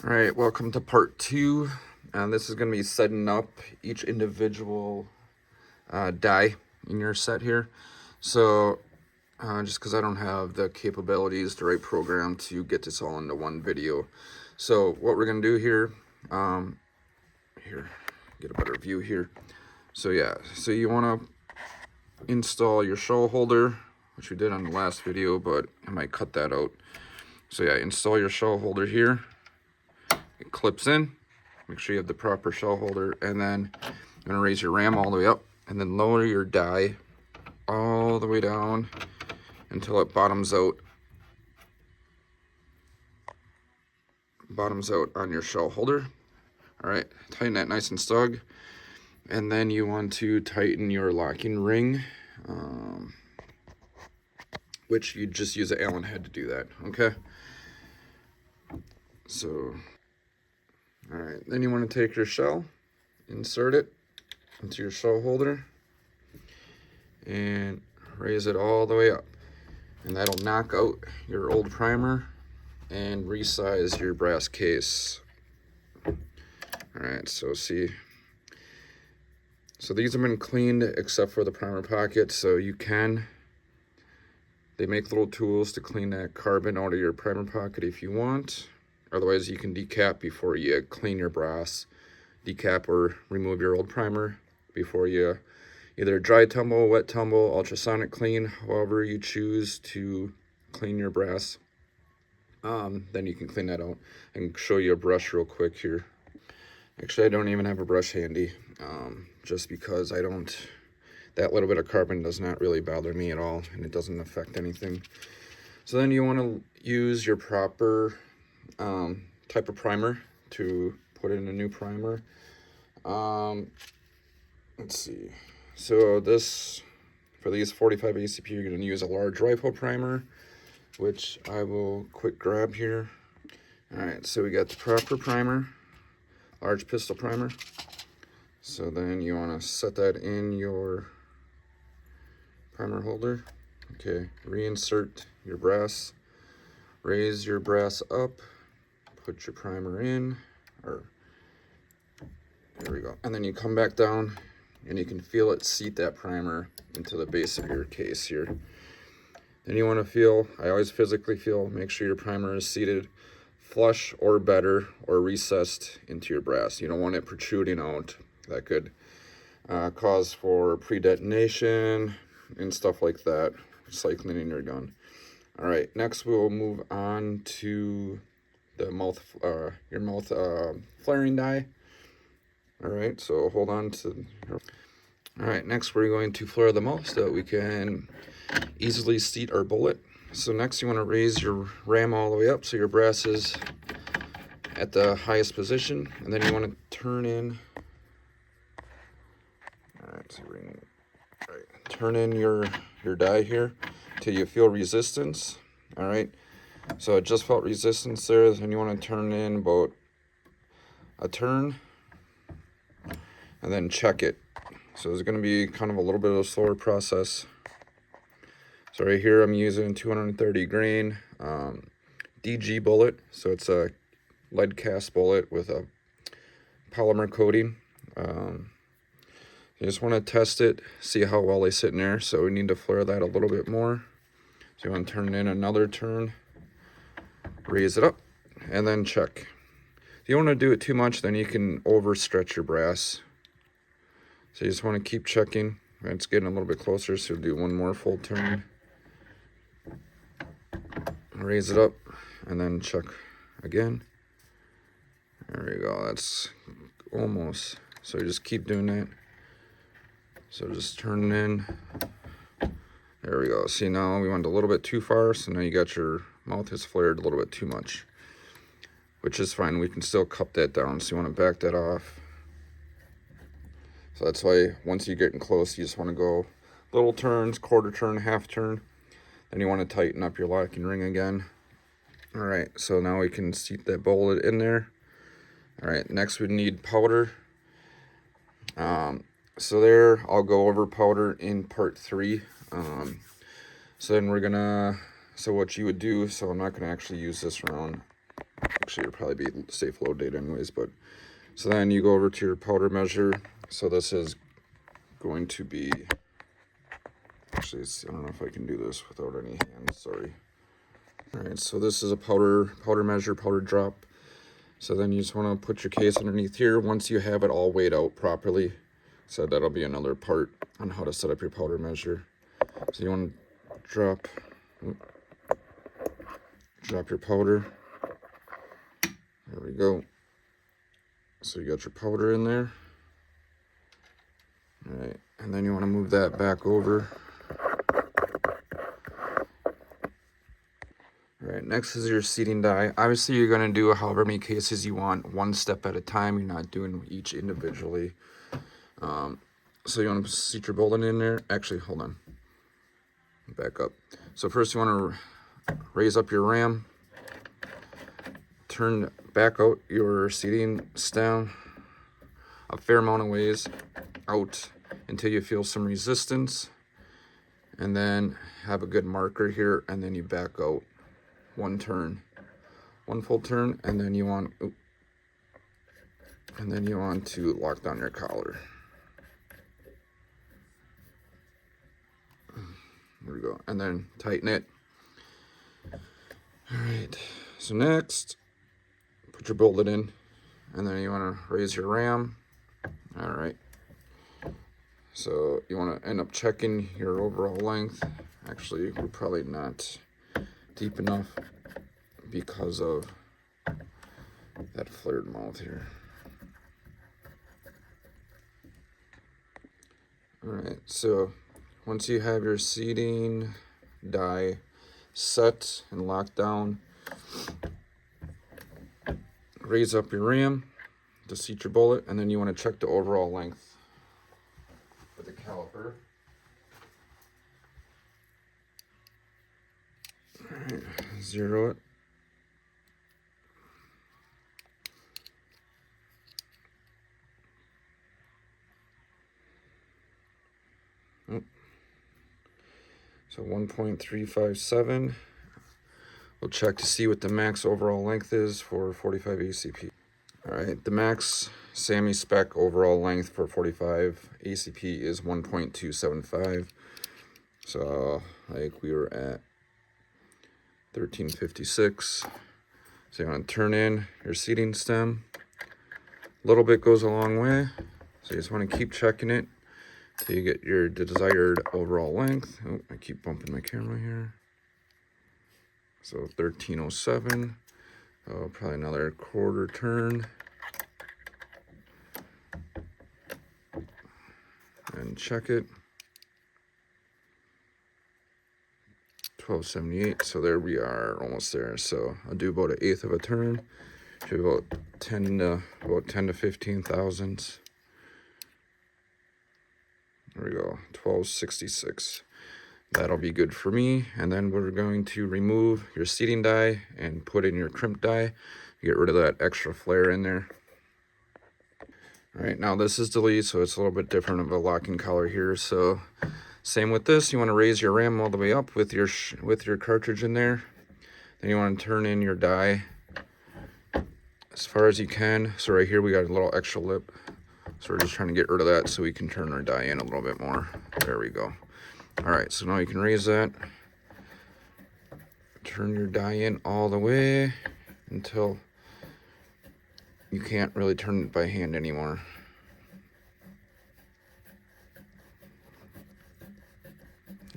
All right, welcome to part two. And this is going to be setting up each individual die in your set here. So just because I don't have the capabilities, the right program to get this all into one video. So what we're going to do here, get a better view here. So yeah, so you want to install your shell holder, which we did on the last video, but I might cut that out. So yeah, install your shell holder here. It clips in. Make sure you have the proper shell holder, and then you're gonna raise your ram all the way up and then lower your die all the way down until it bottoms out on your shell holder. All right, tighten that nice and snug, and then you want to tighten your locking ring, which you just use an Allen head to do that. Okay, so all right, then you want to take your shell, insert it into your shell holder, and raise it all the way up, and that'll knock out your old primer and resize your brass case. All right, so see, so these have been cleaned except for the primer pocket, so they make little tools to clean that carbon out of your primer pocket if you want. Otherwise, you can decap before you clean your brass. Decap or remove your old primer before you either dry tumble, wet tumble, ultrasonic clean, however you choose to clean your brass. Then you can clean that out. I can show you a brush real quick here. Actually, I don't even have a brush handy, just because that little bit of carbon does not really bother me at all, and it doesn't affect anything. So then you want to use your proper type of primer to put in a new primer. Let's see. So for these 45 ACP, you're going to use a large rifle primer, which I will quick grab here. All right, so we got the proper primer, large pistol primer. So then you want to set that in your primer holder. Okay, reinsert your brass, raise your brass up, put your primer in, there we go. And then you come back down and you can feel it seat that primer into the base of your case here. Then you want to I always physically make sure your primer is seated flush or better, or recessed into your brass. You don't want it protruding out. That could cause for pre-detonation and stuff like that, cycling in your gun. All right, next we will move on to the your mouth flaring die. All right, so hold on to. All right, next we're going to flare the mouth so that we can easily seat our bullet. So next you want to raise your ram all the way up so your brass is at the highest position, and then you want to turn in. All right, so turn in your die here till you feel resistance. All right, so it just felt resistance there, and you want to turn in about a turn and then check it. So it's going to be kind of a little bit of a slower process. So right here I'm using 230 grain DG bullet. So it's a lead cast bullet with a polymer coating. You just want to test it, see how well they sit in there. So we need to flare that a little bit more. So you want to turn in another turn, raise it up, and then check. If you don't want to do it too much, then you can overstretch your brass. So you just want to keep checking. It's getting a little bit closer, so do one more full turn. Raise it up, and then check again. There we go, that's almost. So you just keep doing that. So just turn in. There we go. See, now we went a little bit too far, so now you got your mouth is flared a little bit too much, which is fine. We can still cup that down, so you want to back that off. So that's why once you're getting close, you just want to go little turns, quarter turn, half turn. Then you want to tighten up your locking ring again. All right, so now we can seat that bullet in there. All right, next we need powder. So there, I'll go over powder in part 3. So then so what you would do, so I'm not going to actually use this round. Actually, it'll probably be safe load date anyways, but so then you go over to your powder measure. So this is going to be, actually, I don't know if I can do this without any hands, sorry. All right, so this is a powder measure, powder drop. So then you just want to put your case underneath here once you have it all weighed out properly. So that'll be another part on how to set up your powder measure. So you want to drop your powder. There we go. So you got your powder in there. All right, and then you want to move that back over. All right, next is your seating die. Obviously, you're going to do however many cases you want, one step at a time. You're not doing each individually. So you want to seat your bolting in there. Actually, hold on. Back up. So first you want to raise up your ram. Turn back out your seating stem a fair amount of ways out until you feel some resistance. And then have a good marker here, and then you back out one turn. One full turn, and then you want to lock down your collar. There we go. And then tighten it. All right. So next, put your bolted in, and then you want to raise your ram. All right. So you want to end up checking your overall length. Actually, we're probably not deep enough because of that flared mouth here. All right. So once you have your seating die set and locked down, raise up your ram to seat your bullet, and then you want to check the overall length with the caliper. All right, zero it. So 1.357. We'll check to see what the max overall length is for 45 ACP. All right, the max SAAMI spec overall length for 45 ACP is 1.275. So like we were at 1356. So you want to turn in your seating stem. A little bit goes a long way. So you just want to keep checking it till you get your desired overall length. Oh, I keep bumping my camera here. So 1307. Oh, probably another quarter turn. And check it. 1278. So there we are, almost there. So I'll do about 1/8 of a turn. Should be about 10 to 15 thousandths. There we go, 1266. That'll be good for me. And then we're going to remove your seating die and put in your crimp die. Get rid of that extra flare in there. All right, now this is delete, so it's a little bit different of a locking collar here. So same with this, you want to raise your ram all the way up with your cartridge in there. Then you want to turn in your die as far as you can. So right here we got a little extra lip. So we're just trying to get rid of that so we can turn our die in a little bit more. There we go. All right, so now you can raise that. Turn your die in all the way until you can't really turn it by hand anymore.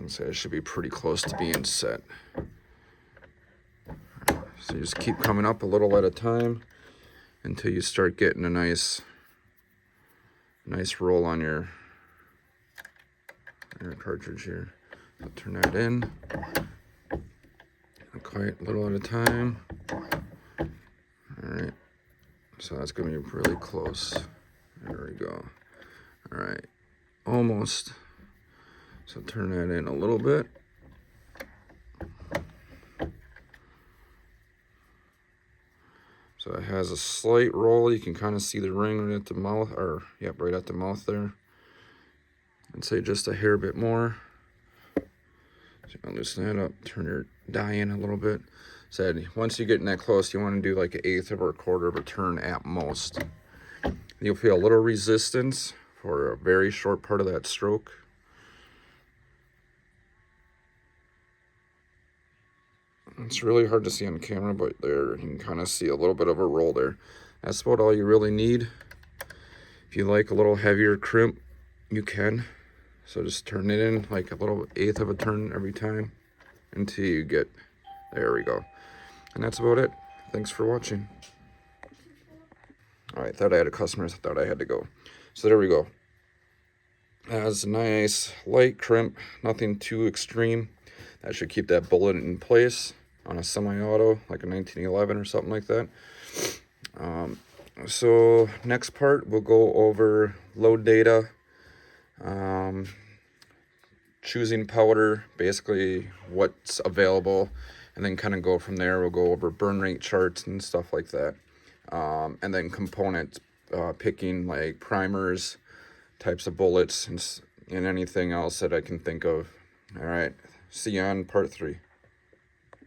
So it should be pretty close to being set. So you just keep coming up a little at a time until you start getting a nice roll on your cartridge here. So turn that in quite a little at a time. All right, so that's going to be really close. There we go. All right, almost. So turn that in a little bit. So it has a slight roll. You can kind of see the ring right at the mouth, or yep, right at the mouth there. I'd say just a hair bit more. So you want to loosen that up, turn your die in a little bit. Said once you get in that close, you want to do like an eighth of or a quarter of a turn at most. You'll feel a little resistance for a very short part of that stroke. It's really hard to see on camera, but there you can kind of see a little bit of a roll there. That's about all you really need. If you like a little heavier crimp, you can. So just turn it in like a little eighth of a turn every time until you get, there we go. And that's about it. Thanks for watching. All right, thought I had a customer, thought I had to go. So there we go. Has a nice light crimp, nothing too extreme. That should keep that bullet in place on a semi-auto, like a 1911 or something like that. So next part, we'll go over load data, choosing powder, basically what's available, and then kind of go from there. We'll go over burn rate charts and stuff like that. And then component picking, like primers, types of bullets, and anything else that I can think of. All right, see you on part 3.